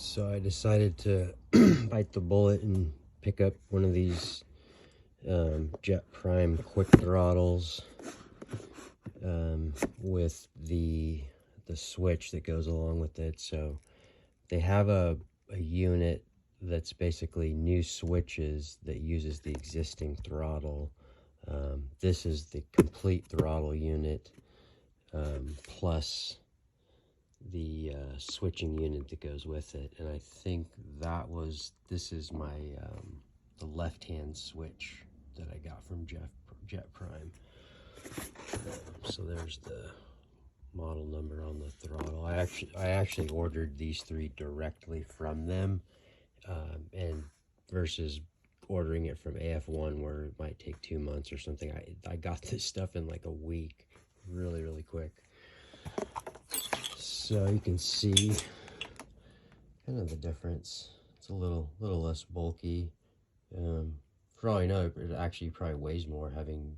So I decided to bite the bullet and pick up one of these JETPRIME quick throttles with the switch that goes along with it. So they have a unit that's basically new switches that uses the existing throttle. This is the complete throttle unit plus the switching unit that goes with it, and I think this is my the left-hand switch that I got from JETPRIME. So there's the model number on the throttle. I actually ordered these three directly from them, and versus ordering it from AF1 where it might take 2 months or something. I got this stuff in like a week, really quick. So you can see kind of the difference. It's a little less bulky. For all you know, it actually probably weighs more having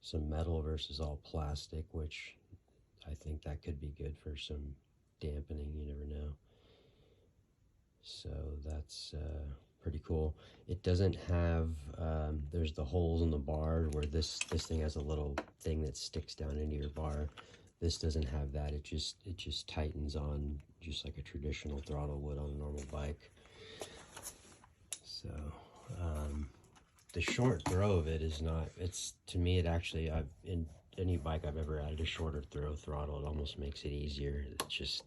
some metal versus all plastic, which I think that could be good for some dampening. You never know. So that's pretty cool. It doesn't have there's the holes in the bar where this thing has a little thing that sticks down into your bar. This doesn't have that. It just tightens on just like a traditional throttle would on a normal bike. So the short throw of it is not, it's, to me, it actually, in any bike I've ever added a shorter throw throttle, it almost makes it easier. It's just,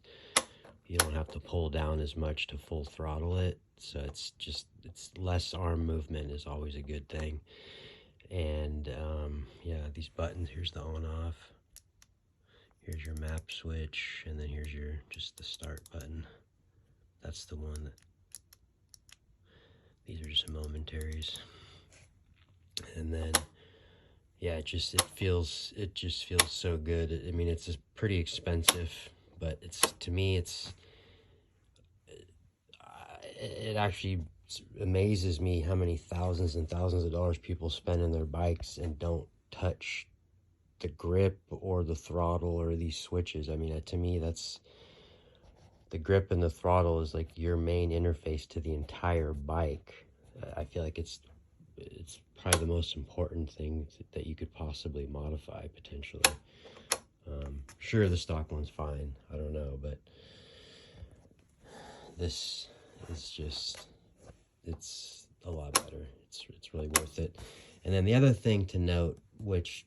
you don't have to pull down as much to full throttle it. So it's less arm movement is always a good thing. And yeah, these buttons, here's the on off. Here's your map switch, and then here's just the start button. That's the one that, these are just momentaries. And then, yeah, it just feels so good. I mean, it's pretty expensive, but to me, it actually amazes me how many thousands and thousands of dollars people spend on their bikes and don't touch the grip or the throttle or these switches. I mean, to me, that's the grip and the throttle is like your main interface to the entire bike. I feel like it's probably the most important thing that you could possibly modify potentially. Sure, the stock one's fine, I don't know, but this is just, it's a lot better. It's really worth it. And then the other thing to note, which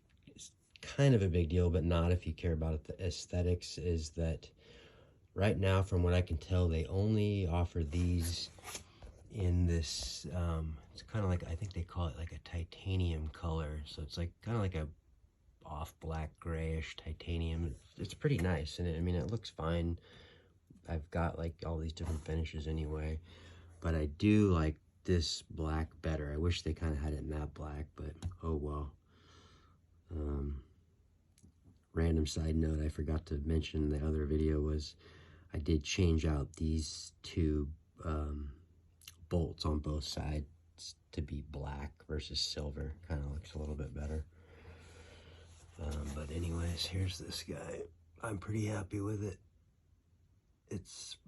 kind of a big deal, but not if you care about the aesthetics, is that right now, from what I can tell, they only offer these in this, it's kind of like, I think they call it like a titanium color. So it's like kind of like a off black grayish titanium. It's pretty nice, and I mean, it looks fine. I've got like all these different finishes anyway, but I do like this black better. I wish they kind of had it matte black, but oh well. Random side note I forgot to mention in the other video was I did change out these two bolts on both sides to be black versus silver. Kind of looks a little bit better. But anyways, here's this guy. I'm pretty happy with it.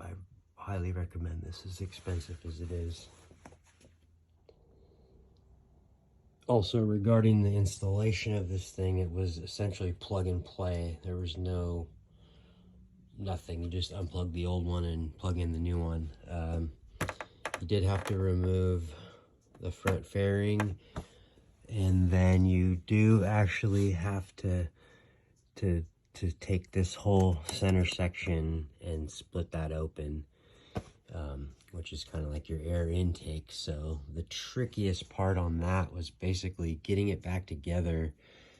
I highly recommend this, as expensive as it is. Also, regarding the installation of this thing, it was essentially plug and play. There was nothing. You just unplug the old one and plug in the new one. You did have to remove the front fairing, and then you do actually have to take this whole center section and split that open, which is kind of like your air intake. So the trickiest part on that was basically getting it back together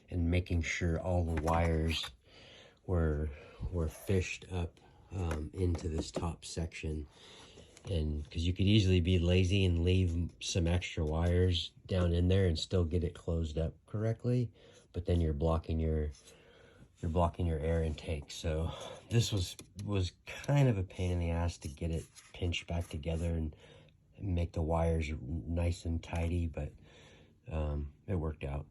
and making sure all the wires were fished up into this top section. And because you could easily be lazy and leave some extra wires down in there and still get it closed up correctly, but then you're blocking your air intake. So this was kind of a pain in the ass to get it pinched back together and make the wires nice and tidy, but it worked out.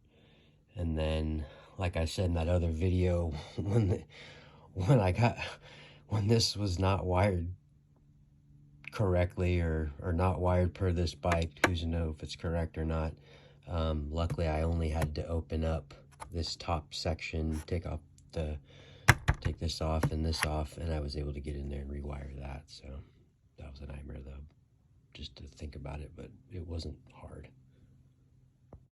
And then, like I said in that other video, when this was not wired correctly or not wired per this bike. Who's to know if it's correct or not. Luckily, I only had to open up this top section, take this off and this off, and I was able to get in there and rewire that. So that was a nightmare though, just to think about it, but it wasn't hard.